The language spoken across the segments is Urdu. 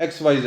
XYZ,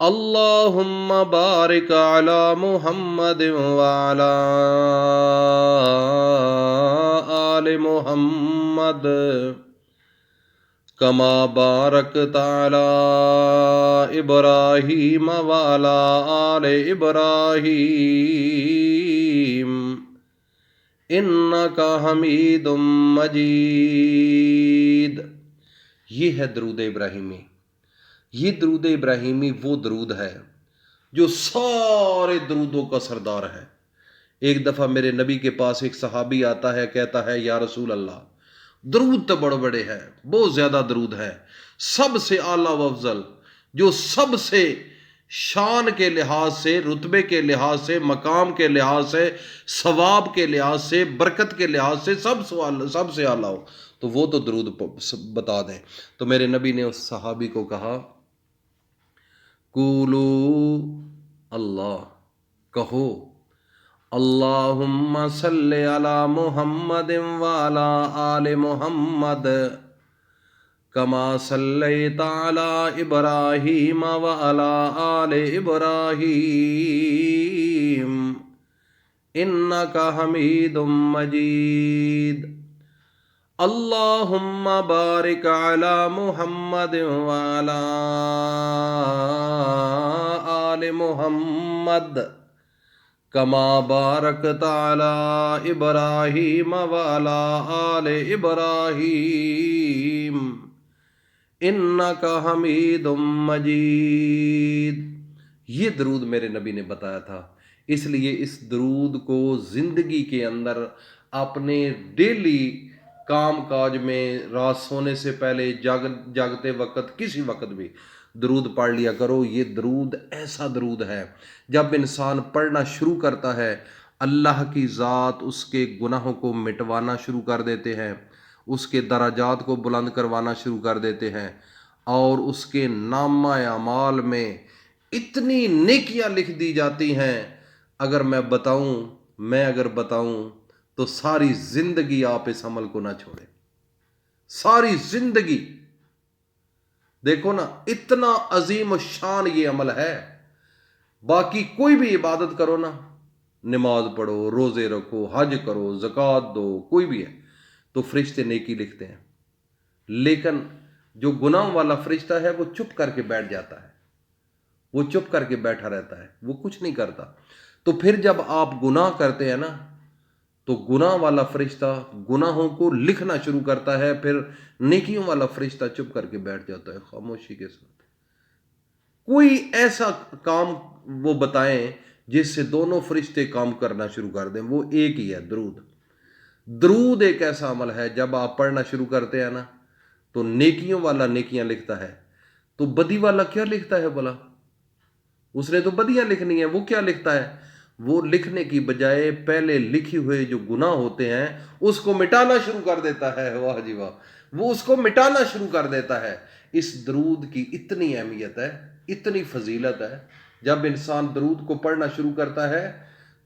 اللہم بارک علی محمد وعلی آل محمد کما بارکت علی ابراہیم وعلی آل ابراہیم انک حمید مجید۔ یہ ہے درود ابراہیمی۔ یہ درود ابراہیمی وہ درود ہے جو سارے درودوں کا سردار ہے۔ ایک دفعہ میرے نبی کے پاس ایک صحابی آتا ہے، کہتا ہے یا رسول اللہ، درود تو بڑے بڑے ہیں، بہت زیادہ درود ہے، سب سے اعلیٰ و افضل، جو سب سے شان کے لحاظ سے، رتبے کے لحاظ سے، مقام کے لحاظ سے، ثواب کے لحاظ سے، برکت کے لحاظ سے سب سے اعلیٰ ہو، تو وہ تو درود بتا دیں۔ تو میرے نبی نے اس صحابی کو کہا قولو اللہ، کہو اللہم صلی علی محمد وعلی آل محمد کما صلیت علی ابراہیم وعلی آل ابراہیم انک حمید مجید۔ اللہم بارک علی محمد وعلی آل محمد کما بارکت علی ابراہیم وعلی آل ابراہیم انک حمید مجید۔ یہ درود میرے نبی نے بتایا تھا، اس لیے اس درود کو زندگی کے اندر اپنے ڈیلی کام کاج میں، رات سونے سے پہلے، جاگتے وقت، کسی وقت بھی درود پڑھ لیا کرو۔ یہ درود ایسا درود ہے، جب انسان پڑھنا شروع کرتا ہے اللہ کی ذات اس کے گناہوں کو مٹوانا شروع کر دیتے ہیں، اس کے درجات کو بلند کروانا شروع کر دیتے ہیں، اور اس کے نامہ اعمال میں اتنی نیکیاں لکھ دی جاتی ہیں، اگر بتاؤں تو ساری زندگی آپ اس عمل کو نہ چھوڑیں، ساری زندگی۔ دیکھو نا، اتنا عظیم الشان یہ عمل ہے۔ باقی کوئی بھی عبادت کرو نا، نماز پڑھو، روزے رکھو، حج کرو، زکوٰۃ دو، کوئی بھی ہے، تو فرشتے نیکی لکھتے ہیں، لیکن جو گناہ والا فرشتہ ہے وہ چپ کر کے بیٹھ جاتا ہے، وہ چپ کر کے بیٹھا رہتا ہے، وہ کچھ نہیں کرتا۔ تو پھر جب آپ گناہ کرتے ہیں نا، تو گناہ والا فرشتہ گناہوں کو لکھنا شروع کرتا ہے، پھر نیکیوں والا فرشتہ چپ کر کے بیٹھ جاتا ہے خاموشی کے ساتھ۔ کوئی ایسا کام وہ بتائیں جس سے دونوں فرشتے کام کرنا شروع کر دیں، وہ ایک ہی ہے، درود۔ درود ایک ایسا عمل ہے، جب آپ پڑھنا شروع کرتے ہیں نا، تو نیکیوں والا نیکیاں لکھتا ہے، تو بدی والا کیا لکھتا ہے بھلا؟ اس نے تو بدیاں لکھنی ہیں، وہ کیا لکھتا ہے؟ وہ لکھنے کی بجائے پہلے لکھی ہوئے جو گناہ ہوتے ہیں اس کو مٹانا شروع کر دیتا ہے۔ واہ جی واہ، وہ اس کو مٹانا شروع کر دیتا ہے۔ اس درود کی اتنی اہمیت ہے، اتنی فضیلت ہے، جب انسان درود کو پڑھنا شروع کرتا ہے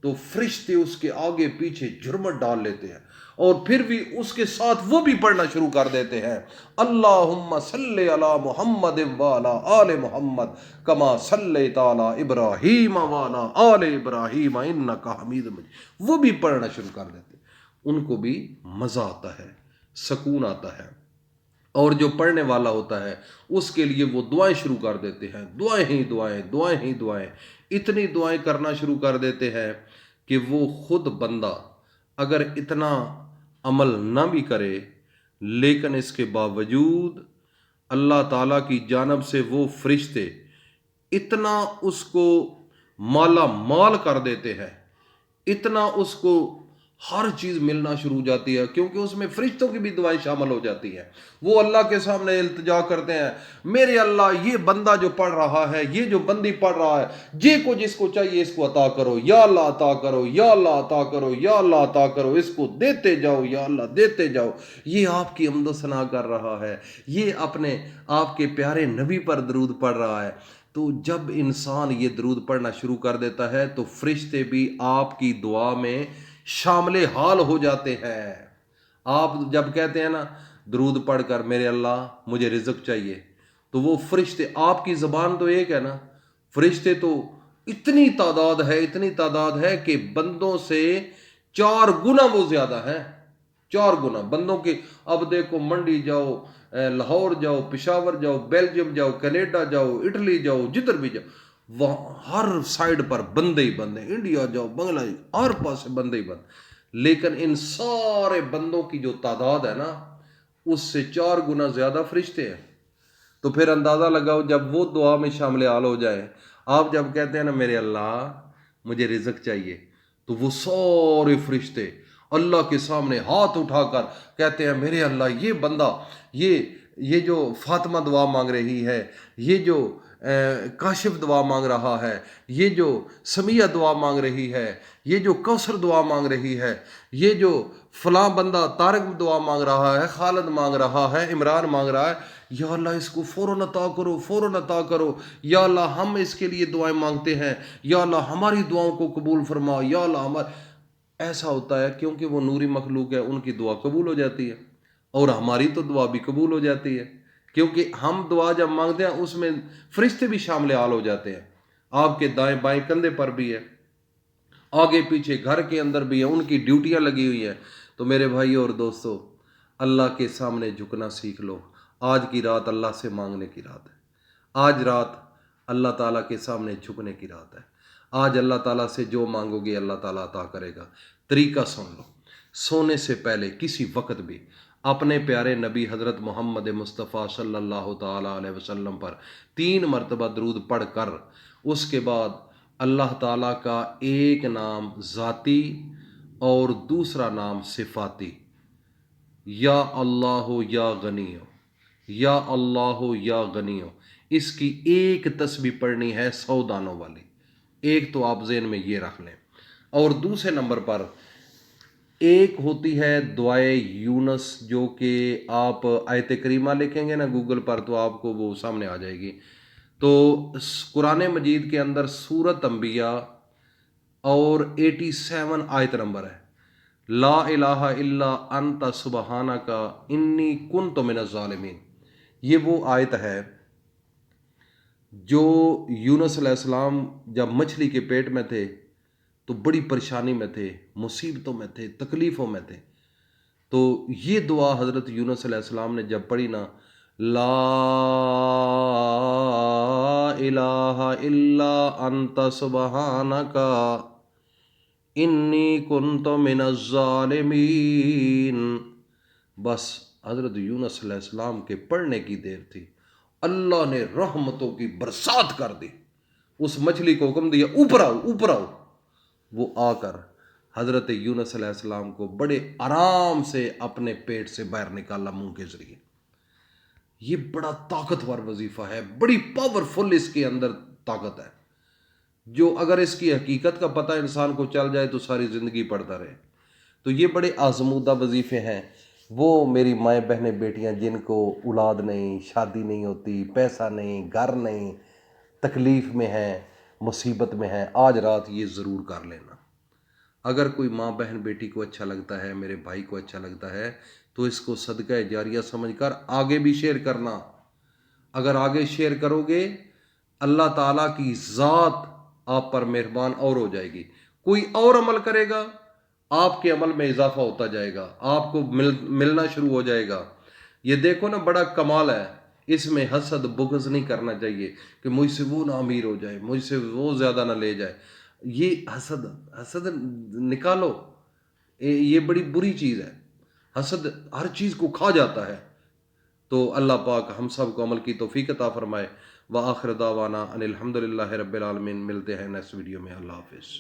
تو فرشتے اس کے آگے پیچھے جھرمٹ ڈال لیتے ہیں، اور پھر بھی اس کے ساتھ وہ بھی پڑھنا شروع کر دیتے ہیں، اللہم صلی علی محمد وعلی آل محمد کما صلیت علی ابراہیم وعلی آل ابراہیم انک حمید مجید۔ وہ بھی پڑھنا شروع کر دیتے ہیں، ان کو بھی مزہ آتا ہے، سکون آتا ہے، اور جو پڑھنے والا ہوتا ہے اس کے لیے وہ دعائیں شروع کر دیتے ہیں، دعائیں ہی دعائیں، دعائیں ہی دعائیں، اتنی دعائیں کرنا شروع کر دیتے ہیں کہ وہ خود بندہ اگر اتنا عمل نہ بھی کرے، لیکن اس کے باوجود اللہ تعالیٰ کی جانب سے وہ فرشتے اتنا اس کو مالا مال کر دیتے ہیں، اتنا اس کو ہر چیز ملنا شروع ہو جاتی ہے، کیونکہ اس میں فرشتوں کی بھی دعائیں شامل ہو جاتی ہیں۔ وہ اللہ کے سامنے التجا کرتے ہیں، میرے اللہ یہ بندہ جو پڑھ رہا ہے، یہ جو بندی پڑھ رہا ہے، جس کو چاہیے اس کو عطا کرو، یا اللہ عطا کرو، یا اللہ عطا کرو، یا اللہ عطا کرو، اس کو دیتے جاؤ، یا اللہ دیتے جاؤ۔ یہ آپ کی حمد و ثنا کر رہا ہے، یہ اپنے آپ کے پیارے نبی پر درود پڑھ رہا ہے۔ تو جب انسان یہ درود پڑھنا شروع کر دیتا ہے تو فرشتے بھی آپ کی دعا میں شامل حال ہو جاتے ہیں۔ آپ جب کہتے ہیں نا درود پڑھ کر میرے اللہ مجھے رزق چاہیے، تو وہ فرشتے، آپ کی زبان تو ایک ہے نا، فرشتے تو اتنی تعداد ہے کہ بندوں سے 4 گنا وہ زیادہ ہیں، 4 گنا بندوں کے۔ اب دیکھو منڈی جاؤ، لاہور جاؤ، پشاور جاؤ، بیلجیم جاؤ، کینیڈا جاؤ، اٹلی جاؤ، جدھر بھی جاؤ، وہاں ہر سائڈ پر بندے ہی بندے، انڈیا جاؤ، بنگلہ دیش، ہر پاس بندے ہی بندے، لیکن ان سارے بندوں کی جو تعداد ہے نا، اس سے 4 گنا زیادہ فرشتے ہیں۔ تو پھر اندازہ لگاؤ جب وہ دعا میں شامل حال ہو جائے، آپ جب کہتے ہیں نا میرے اللہ مجھے رزق چاہیے، تو وہ سارے فرشتے اللہ کے سامنے ہاتھ اٹھا کر کہتے ہیں میرے اللہ یہ بندہ، یہ جو فاطمہ دعا مانگ رہی ہے، یہ جو کاشف دعا مانگ رہا ہے، یہ جو سمیہ دعا مانگ رہی ہے، یہ جو کوثر دعا مانگ رہی ہے، یہ جو فلاں بندہ طارق دعا مانگ رہا ہے، خالد مانگ رہا ہے، عمران مانگ رہا ہے، یا اللہ اس کو فوراً عطا کرو، فوراً عطا کرو، یا اللہ ہم اس کے لیے دعائیں مانگتے ہیں، یا اللہ ہماری دعاؤں کو قبول فرما، یا اللہ ایسا ہوتا ہے کیونکہ وہ نوری مخلوق ہے، ان کی دعا قبول ہو جاتی ہے، اور ہماری تو دعا بھی قبول ہو جاتی ہے، کیونکہ ہم دعا جب مانگتے ہیں اس میں فرشتے بھی شامل حال ہو جاتے ہیں، آپ کے دائیں بائیں کندھے پر بھی ہے، آگے پیچھے گھر کے اندر بھی ہے، ان کی ڈیوٹیاں لگی ہوئی ہیں۔ تو میرے بھائی اور دوستو، اللہ کے سامنے جھکنا سیکھ لو۔ آج کی رات اللہ سے مانگنے کی رات ہے، آج رات اللہ تعالیٰ کے سامنے جھکنے کی رات ہے، آج اللہ تعالیٰ سے جو مانگو گے اللہ تعالیٰ عطا کرے گا۔ طریقہ سن لو، سونے سے پہلے کسی وقت بھی اپنے پیارے نبی حضرت محمد مصطفیٰ صلی اللہ تعالیٰ علیہ وسلم پر 3 مرتبہ درود پڑھ کر، اس کے بعد اللہ تعالیٰ کا ایک نام ذاتی اور دوسرا نام صفاتی، یا اللہ یا غنی ہو، یا اللہ یا غنی ہو، اس کی ایک تسبیح پڑھنی ہے 100 دانوں والی، ایک تو آپ ذہن میں یہ رکھ لیں۔ اور دوسرے نمبر پر ایک ہوتی ہے دعائے یونس، جو کہ آپ آیت کریمہ لکھیں گے نا گوگل پر تو آپ کو وہ سامنے آ جائے گی۔ تو قرآن مجید کے اندر سورۃ انبیاء اور 87 آیت نمبر ہے، لا الہ الا انت سبحانک انی کنت من الظالمین۔ یہ وہ آیت ہے جو یونس علیہ السلام جب مچھلی کے پیٹ میں تھے تو بڑی پریشانی میں تھے، مصیبتوں میں تھے، تکلیفوں میں تھے، تو یہ دعا حضرت یونس علیہ السلام نے جب پڑھی نا، لا الہ الا انت سبحانک انی کنت من الظالمین، بس حضرت یونس علیہ السلام کے پڑھنے کی دیر تھی، اللہ نے رحمتوں کی برسات کر دی، اس مچھلی کو حکم دیا اوپر آؤ اوپر آؤ، وہ آ کر حضرت یونس علیہ السلام کو بڑے آرام سے اپنے پیٹ سے باہر نکالا منہ کے ذریعے۔ یہ بڑا طاقتور وظیفہ ہے، بڑی پاورفل اس کے اندر طاقت ہے، جو اگر اس کی حقیقت کا پتہ انسان کو چل جائے تو ساری زندگی پڑھتا رہے۔ تو یہ بڑے آزمودہ وظیفے ہیں۔ وہ میری مائیں بہنیں بیٹیاں جن کو اولاد نہیں، شادی نہیں ہوتی، پیسہ نہیں، گھر نہیں، تکلیف میں ہیں، مصیبت میں ہیں، آج رات یہ ضرور کر لینا۔ اگر کوئی ماں بہن بیٹی کو اچھا لگتا ہے، میرے بھائی کو اچھا لگتا ہے، تو اس کو صدقہ جاریہ سمجھ کر آگے بھی شیئر کرنا۔ اگر آگے شیئر کرو گے اللہ تعالیٰ کی ذات آپ پر مہربان اور ہو جائے گی، کوئی اور عمل کرے گا آپ کے عمل میں اضافہ ہوتا جائے گا، آپ کو ملنا شروع ہو جائے گا۔ یہ دیکھو نا بڑا کمال ہے، اس میں حسد بغض نہیں کرنا چاہیے کہ مجھ سے وہ نہ امیر ہو جائے، مجھ سے وہ زیادہ نہ لے جائے، یہ حسد نکالو، یہ بڑی بری چیز ہے، حسد ہر چیز کو کھا جاتا ہے۔ تو اللہ پاک ہم سب کو عمل کی توفیق عطا فرمائے۔ وآخر دعوانا ان الحمدللہ رب العالمین۔ ملتے ہیں نیکسٹ ویڈیو میں، اللہ حافظ۔